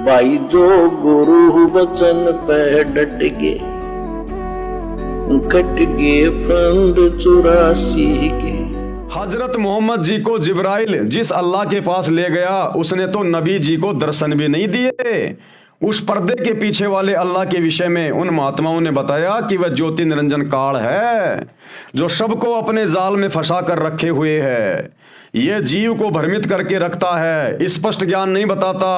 भाई जो गुरु वचन पे डट गए, कट गए फंद 84 के। हजरत मोहम्मद जी को जिब्राइल जिस अल्लाह के पास ले गया, उसने तो नबी जी को दर्शन भी नहीं दिए। उस पर्दे के पीछे वाले अल्लाह के विषय में उन महात्माओं ने बताया कि वह ज्योति निरंजन काल है, जो सबको अपने जाल में फंसा कर रखे हुए है। यह जीव को भ्रमित करके रखता है, स्पष्ट ज्ञान नहीं बताता,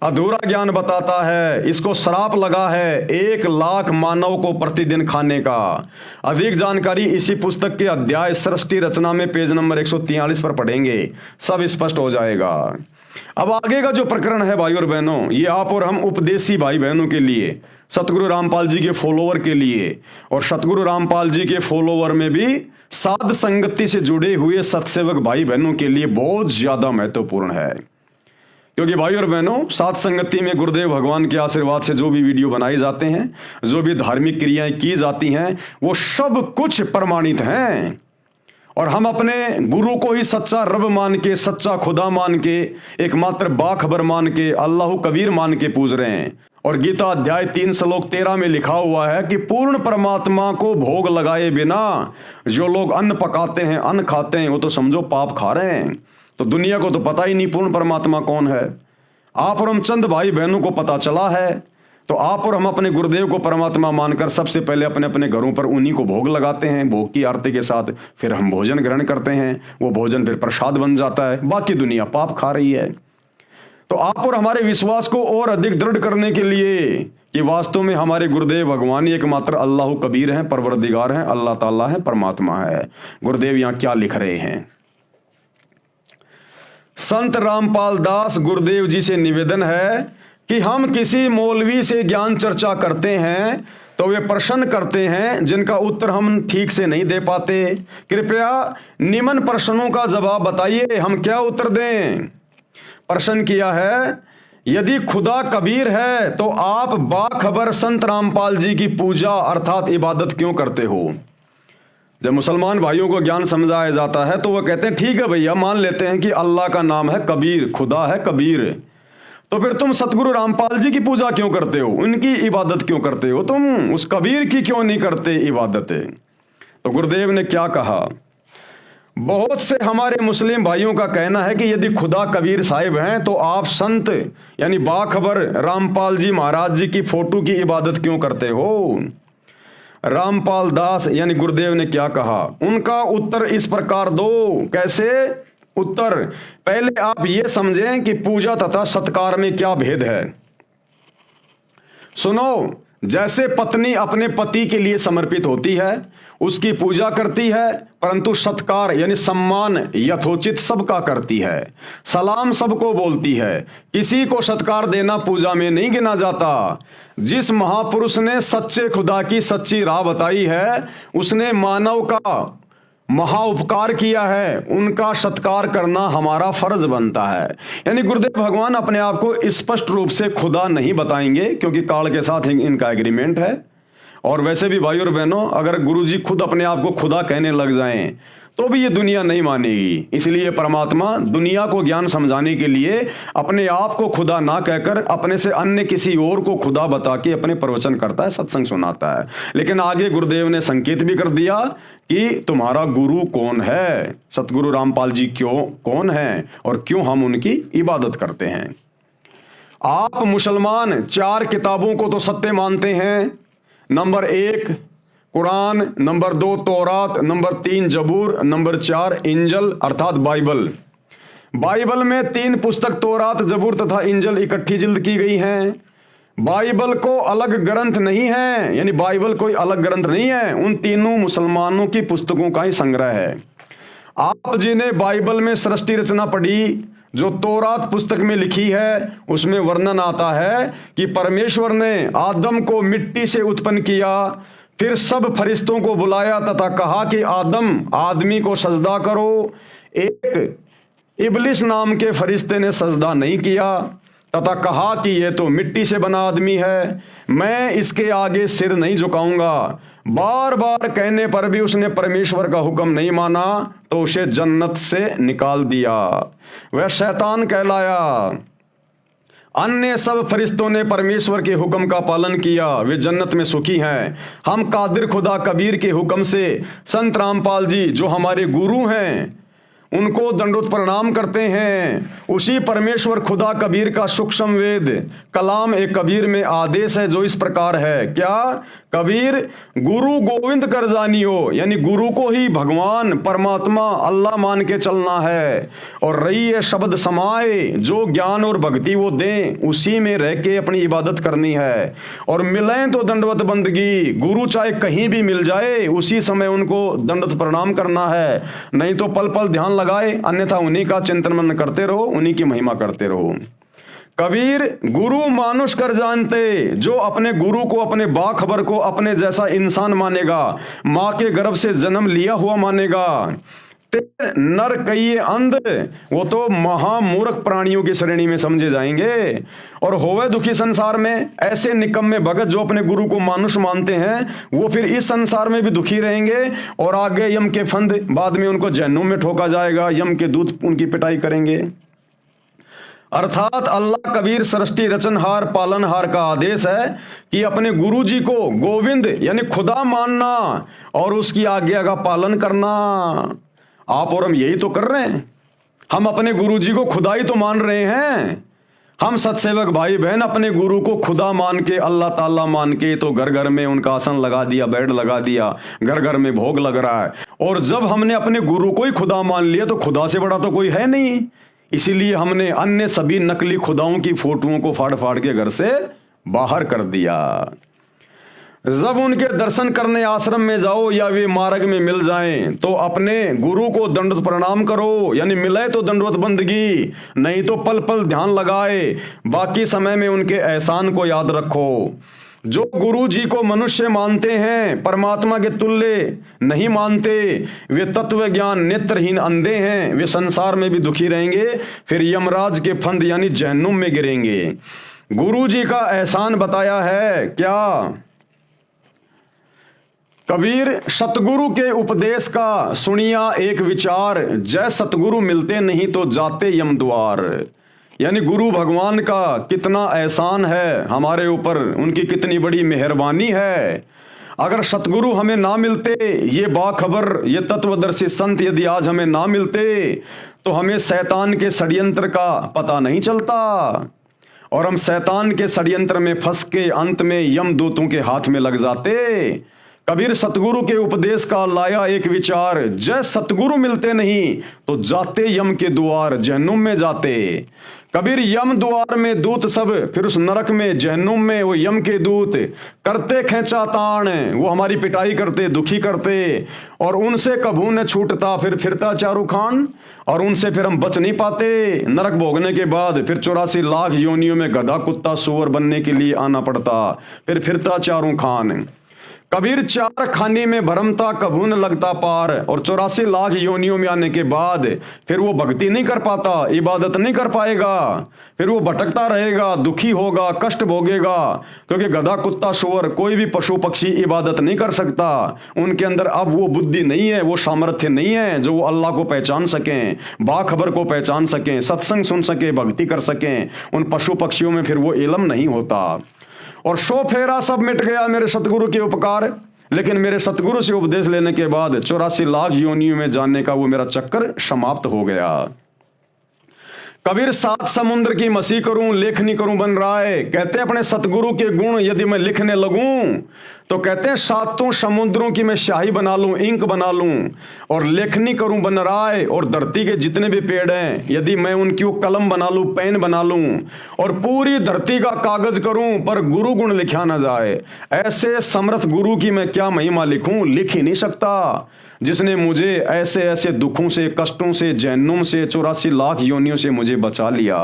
अधूरा ज्ञान बताता है। इसको श्राप लगा है 1 लाख मानव को प्रतिदिन खाने का। अधिक जानकारी इसी पुस्तक के अध्याय सृष्टि रचना में पेज नंबर 143 पर पढ़ेंगे, सब स्पष्ट हो जाएगा। अब आगे का जो प्रकरण है भाई और बहनों, ये आप और हम उपदेशी भाई बहनों के लिए, सतगुरु रामपाल जी के फॉलोवर के लिए, और सतगुरु रामपाल जी के फॉलोवर में भी साध संगति से जुड़े हुए सत्सेवक भाई बहनों के लिए बहुत ज्यादा महत्वपूर्ण है। क्योंकि भाई और बहनों, साध संगति में गुरुदेव भगवान के आशीर्वाद से जो भी वीडियो बनाए जाते हैं, जो भी धार्मिक क्रियाएं की जाती हैं, वो सब कुछ प्रमाणित हैं। और हम अपने गुरु को ही सच्चा रब मान के, सच्चा खुदा मान के, एकमात्र बाखबर मान के, अल्लाह कबीर मान के पूज रहे हैं। और गीता अध्याय 3 श्लोक 13 में लिखा हुआ है कि पूर्ण परमात्मा को भोग लगाए बिना जो लोग अन्न पकाते हैं, अन्न खाते हैं, वो तो समझो पाप खा रहे हैं। तो दुनिया को तो पता ही नहीं पूर्ण परमात्मा कौन है। आप और हम चंद भाई बहनों को पता चला है, तो आप और हम अपने गुरुदेव को परमात्मा मानकर सबसे पहले अपने अपने घरों पर उन्हीं को भोग लगाते हैं, भोग की आरती के साथ। फिर हम भोजन ग्रहण करते हैं, वो भोजन फिर प्रसाद बन जाता है। बाकी दुनिया पाप खा रही है। तो आप और हमारे विश्वास को और अधिक दृढ़ करने के लिए कि वास्तव में हमारे गुरुदेव भगवान ही एकमात्र अल्लाह कबीर हैं, परवरदिगार हैं, अल्लाह ताला है, परमात्मा है। गुरुदेव यहां क्या लिख रहे हैं? संत रामपाल दास गुरुदेव जी से निवेदन है कि हम किसी मौलवी से ज्ञान चर्चा करते हैं तो वे प्रश्न करते हैं जिनका उत्तर हम ठीक से नहीं दे पाते। कृपया निम्न प्रश्नों का जवाब बताइए, हम क्या उत्तर दें? प्रश्न किया है, यदि खुदा कबीर है तो आप बाखबर संत रामपाल जी की पूजा अर्थात इबादत क्यों करते हो? जब मुसलमान भाइयों को ज्ञान समझाया जाता है तो वह कहते हैं ठीक है भैया, मान लेते हैं कि अल्लाह का नाम है कबीर, खुदा है कबीर, तो फिर तुम सतगुरु रामपाल जी की पूजा क्यों करते हो, उनकी इबादत क्यों करते हो, तुम उस कबीर की क्यों नहीं करते इबादतें? तो गुरुदेव ने क्या कहा? बहुत से हमारे मुस्लिम भाइयों का कहना है कि यदि खुदा कबीर साहिब हैं तो आप संत यानी बाखबर रामपाल जी महाराज जी की फोटो की इबादत क्यों करते हो? रामपाल दास यानी गुरुदेव ने क्या कहा? उनका उत्तर इस प्रकार दो। कैसे उत्तर? पहले आप ये समझें कि पूजा तथा सत्कार में क्या भेद है। सुनो, जैसे पत्नी अपने पति के लिए समर्पित होती है, उसकी पूजा करती है, परंतु सत्कार यानी सम्मान यथोचित सबका करती है, सलाम सबको बोलती है, किसी को सत्कार देना पूजा में नहीं गिना जाता। जिस महापुरुष ने सच्चे खुदा की सच्ची राह बताई है, उसने मानव का महा उपकार किया है, उनका सत्कार करना हमारा फर्ज बनता है। यानी गुरुदेव भगवान अपने आप को स्पष्ट रूप से खुदा नहीं बताएंगे, क्योंकि काल के साथ इनका एग्रीमेंट है। और वैसे भी भाई और बहनों, अगर गुरुजी खुद अपने आप को खुदा कहने लग जाएं तो भी ये दुनिया नहीं मानेगी। इसलिए परमात्मा दुनिया को ज्ञान समझाने के लिए अपने आप को खुदा ना कहकर अपने से अन्य किसी और को खुदा बता के अपने प्रवचन करता है, सत्संग सुनाता है। लेकिन आगे गुरुदेव ने संकेत भी कर दिया कि तुम्हारा गुरु कौन है, सतगुरु रामपाल जी क्यों कौन है और क्यों हम उनकी इबादत करते हैं। आप मुसलमान 4 किताबों को तो सत्य मानते हैं। नंबर 1 कुरान, नंबर 2 तौरात, नंबर 3 जबूर, नंबर 4 इंजल अर्थात बाइबल। बाइबल में 3 पुस्तक तौरात, जबूर तथा इंजल इकट्ठी जिल्द की गई हैं। बाइबल को अलग ग्रंथ नहीं है, यानी बाइबल कोई अलग ग्रंथ नहीं है, उन तीनों मुसलमानों की पुस्तकों का ही संग्रह है। आप जिन्हें बाइबल में सृष्टि रचना पढ़ी, जो तौरात पुस्तक में लिखी है, उसमें वर्णन आता है कि परमेश्वर ने आदम को मिट्टी से उत्पन्न किया, फिर सब फरिश्तों को बुलाया तथा कहा कि आदम आदमी को सजदा करो। एक इबलिस नाम के फरिश्ते ने सजदा नहीं किया तथा कहा कि यह तो मिट्टी से बना आदमी है, मैं इसके आगे सिर नहीं झुकाऊंगा। बार बार कहने पर भी उसने परमेश्वर का हुक्म नहीं माना तो उसे जन्नत से निकाल दिया, वह शैतान कहलाया। अन्य सब फरिश्तों ने परमेश्वर के हुक्म का पालन किया, वे जन्नत में सुखी हैं। हम कादिर खुदा कबीर के हुक्म से संत रामपाल जी जो हमारे गुरु हैं उनको दंडोत प्रणाम करते हैं। उसी परमेश्वर खुदा कबीर का सूक्ष्म वेद कलाम ए कबीर में आदेश है जो इस प्रकार है। क्या? कबीर गुरु गोविंद कर जानियो, यानी गुरु को ही भगवान परमात्मा अल्लाह मान के चलना है। और रही है शब्द समाए, जो ज्ञान और भक्ति वो दें उसी में रह के अपनी इबादत करनी है। और मिलें तो दंडवत बंदगी, गुरु चाहे कहीं भी मिल जाए उसी समय उनको दंडवत प्रणाम करना है, नहीं तो पल पल ध्यान लगाए, अन्यथा उन्हीं का चिंतन मनन करते रहो, उन्हीं की महिमा करते रहो। कबीर गुरु मानुष कर जानते, जो अपने गुरु को अपने बाखबर को अपने जैसा इंसान मानेगा, माँ के गर्भ से जन्म लिया हुआ मानेगा। नर कई अंध, वो तो महामूर्ख प्राणियों की श्रेणी में समझे जाएंगे। और होवे दुखी संसार में, ऐसे निकम्मे भगत जो अपने गुरु को मानुष मानते हैं वो फिर इस संसार में भी दुखी रहेंगे और आगे यम के फंद, बाद में उनको जहन्नुम में ठोका जाएगा, यम के दूत उनकी पिटाई करेंगे। अर्थात अल्लाह कबीर सृष्टि रचनहार पालनहार का आदेश है कि अपने गुरु जी को गोविंद यानी खुदा मानना और उसकी आज्ञा का पालन करना। आप और हम यही तो कर रहे हैं। हम अपने गुरु जी को खुदा ही तो मान रहे हैं। हम सत्सेवक भाई बहन अपने गुरु को खुदा मान के, अल्लाह ताला मान के तो घर घर में उनका आसन लगा दिया, बेड लगा दिया, घर घर में भोग लग रहा है। और जब हमने अपने गुरु को ही खुदा मान लिया तो खुदा से बड़ा तो कोई है नहीं। इसीलिए हमने अन्य सभी नकली खुदाओं की फोटोओं को फाड़ फाड़ के घर से बाहर कर दिया। जब उनके दर्शन करने आश्रम में जाओ या वे मार्ग में मिल जाएं तो अपने गुरु को दंडवत प्रणाम करो, यानी मिले तो दंडवत बंदगी, नहीं तो पल पल ध्यान लगाए। बाकी समय में उनके एहसान को याद रखो। जो गुरु जी को मनुष्य मानते हैं, परमात्मा के तुल्य नहीं मानते, वे तत्व ज्ञान नेत्रहीन अंधे हैं, वे संसार में भी दुखी रहेंगे, फिर यमराज के फंद यानी जहन्नुम में गिरेंगे। गुरु जी का एहसान बताया है क्या? कबीर सतगुरु के उपदेश का सुनिया एक विचार, जय सतगुरु मिलते नहीं तो जाते यम द्वार। यानी गुरु भगवान का कितना एहसान है हमारे ऊपर, उनकी कितनी बड़ी मेहरबानी है। अगर सतगुरु हमें ना मिलते, ये बाखबर, ये तत्वदर्शी संत यदि आज हमें ना मिलते तो हमें शैतान के षड्यंत्र का पता नहीं चलता और हम शैतान के षड्यंत्र में फंस के अंत में यमदूतों के हाथ में लग जाते। कबीर सतगुरु के उपदेश का लाया एक विचार, जय सतगुरु मिलते नहीं तो जाते यम के द्वार, जहन्नुम में जाते। कबीर यम द्वार में दूत सब, फिर उस नरक में जहन्नुम में वो यम के दूत करते खेचा ताण, वो हमारी पिटाई करते, दुखी करते और उनसे कभू न छूटता फिर फिरता चारू खान। और उनसे फिर हम बच नहीं पाते। नरक भोगने के बाद फिर 84 लाख योनियों में गधा कुत्ता सुअर बनने के लिए आना पड़ता, फिर फिरता चारों खान। कबीर चार खाने में भरमता कभू न लगता पार, और 84 लाख योनियों में आने के बाद फिर वो भक्ति नहीं कर पाता, इबादत नहीं कर पाएगा, फिर वो भटकता रहेगा, दुखी होगा, कष्ट भोगेगा। क्योंकि गधा कुत्ता सुअर कोई भी पशु पक्षी इबादत नहीं कर सकता। उनके अंदर अब वो बुद्धि नहीं है, वो सामर्थ्य नहीं है जो वो अल्लाह को पहचान सकें, बाखबर को पहचान सकें, सत्संग सुन सके, भक्ति कर सकें। उन पशु पक्षियों में फिर वो इल्म नहीं होता। और 100 फेरा सब मिट गया मेरे सतगुरु के उपकार, लेकिन मेरे सतगुरु से उपदेश लेने के बाद 84 लाख योनियों में जानने का वो मेरा चक्कर समाप्त हो गया। कबीर 7 समुद्र की मसी करूं, लेखनी करूं बन रहा है। कहते हैं अपने सतगुरु के गुण यदि मैं लिखने लगूं तो कहते हैं 7 समुद्रों की मैं स्याही बना लूं, इंक बना लूं और लेखनी करूं बन रहा है। और धरती के जितने भी पेड़ हैं यदि मैं उनकी वो कलम बना लूं, पेन बना लूं और पूरी धरती का कागज करूं, पर गुरु गुण लिखा ना जाए, ऐसे समर्थ गुरु की मैं क्या महिमा लिखूं, लिख ही नहीं सकता। जिसने मुझे ऐसे ऐसे दुखों से, कष्टों से, जहन्नुम से, 84 लाख योनियों से मुझे बचा लिया।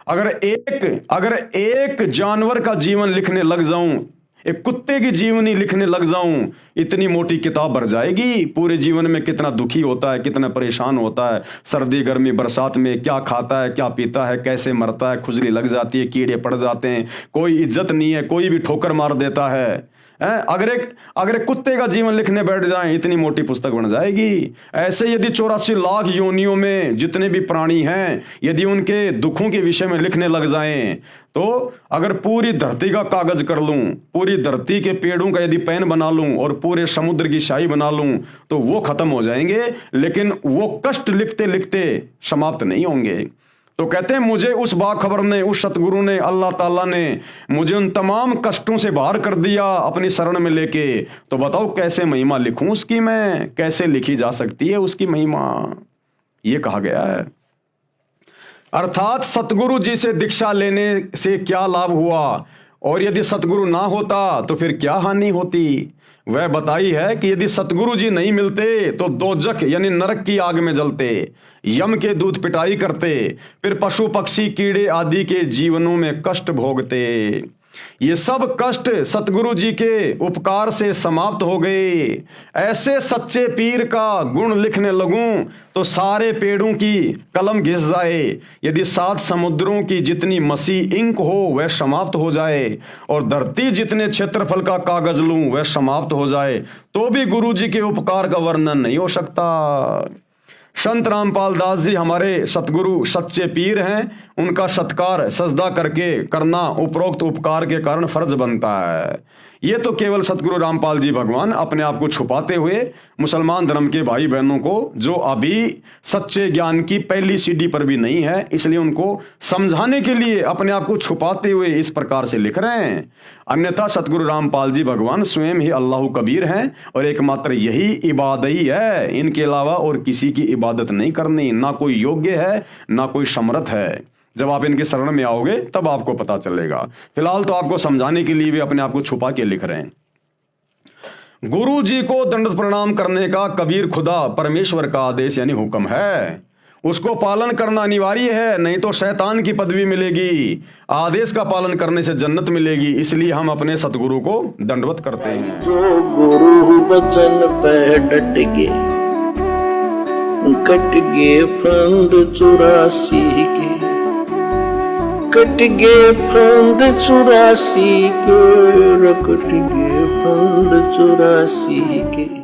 अगर एक जानवर का जीवन लिखने लग जाऊं, एक कुत्ते की जीवनी लिखने लग जाऊं, इतनी मोटी किताब भर जाएगी। पूरे जीवन में कितना दुखी होता है, कितना परेशान होता है, सर्दी गर्मी बरसात में क्या खाता है, क्या पीता है, कैसे मरता है, खुजली लग जाती है, कीड़े पड़ जाते हैं, कोई इज्जत नहीं है, कोई भी ठोकर मार देता है। अगर एक कुत्ते का जीवन लिखने बैठ जाएं इतनी मोटी पुस्तक बन जाएगी। ऐसे यदि 84 लाख योनियों में जितने भी प्राणी हैं यदि उनके दुखों के विषय में लिखने लग जाएं तो अगर पूरी धरती का कागज कर लूं, पूरी धरती के पेड़ों का यदि पेन बना लूं और पूरे समुद्र की शाही बना लूं तो वो खत्म हो जाएंगे, लेकिन वो कष्ट लिखते लिखते समाप्त नहीं होंगे। तो कहते हैं मुझे उस बाखबर ने, उस सतगुरु ने, अल्लाह ताला ने मुझे उन तमाम कष्टों से बाहर कर दिया अपनी शरण में लेके। तो बताओ कैसे महिमा लिखूं उसकी, मैं कैसे लिखी जा सकती है उसकी महिमा, ये कहा गया है। अर्थात सतगुरु जी से दीक्षा लेने से क्या लाभ हुआ और यदि सतगुरु ना होता तो फिर क्या हानि होती, वह बताई है कि यदि सतगुरु जी नहीं मिलते तो दोजख यानी नरक की आग में जलते, यम के दूत पिटाई करते, फिर पशु पक्षी कीड़े आदि के जीवनों में कष्ट भोगते। ये सब कष्ट सतगुरु जी के उपकार से समाप्त हो गए। ऐसे सच्चे पीर का गुण लिखने लगूं तो सारे पेड़ों की कलम घिस जाए, यदि 7 समुद्रों की जितनी मसी इंक हो वह समाप्त हो जाए और धरती जितने क्षेत्रफल का कागज लूं वह समाप्त हो जाए, तो भी गुरु जी के उपकार का वर्णन नहीं हो सकता। संत रामपाल दास जी हमारे सतगुरु सच्चे पीर हैं, उनका सत्कार सजदा करके करना उपरोक्त उपकार के कारण फर्ज बनता है। ये तो केवल सतगुरु रामपाल जी भगवान अपने आप को छुपाते हुए मुसलमान धर्म के भाई बहनों को, जो अभी सच्चे ज्ञान की पहली सीढ़ी पर भी नहीं है, इसलिए उनको समझाने के लिए अपने आप को छुपाते हुए इस प्रकार से लिख रहे हैं। अन्यथा सतगुरु रामपाल जी भगवान स्वयं ही अल्लाह कबीर हैं और एकमात्र यही इबादत ही है, इनके अलावा और किसी की इबादत नहीं करनी, ना कोई योग्य है ना कोई समर्थ है। जब आप इनके शरण में आओगे तब आपको पता चलेगा। फिलहाल तो आपको समझाने के लिए भी अपने आप को छुपा के लिख रहे हैं। गुरु जी को दंडवत प्रणाम करने का कबीर खुदा परमेश्वर का आदेश यानी हुक्म है, उसको पालन करना अनिवार्य है, नहीं तो शैतान की पदवी मिलेगी। आदेश का पालन करने से जन्नत मिलेगी, इसलिए हम अपने सतगुरु को दंडवत करते हैं। जो गुरु वचन पे डट गए, कट गए फंद 84 के, कट गए फंद 84 के, कट गए फंद 84 के।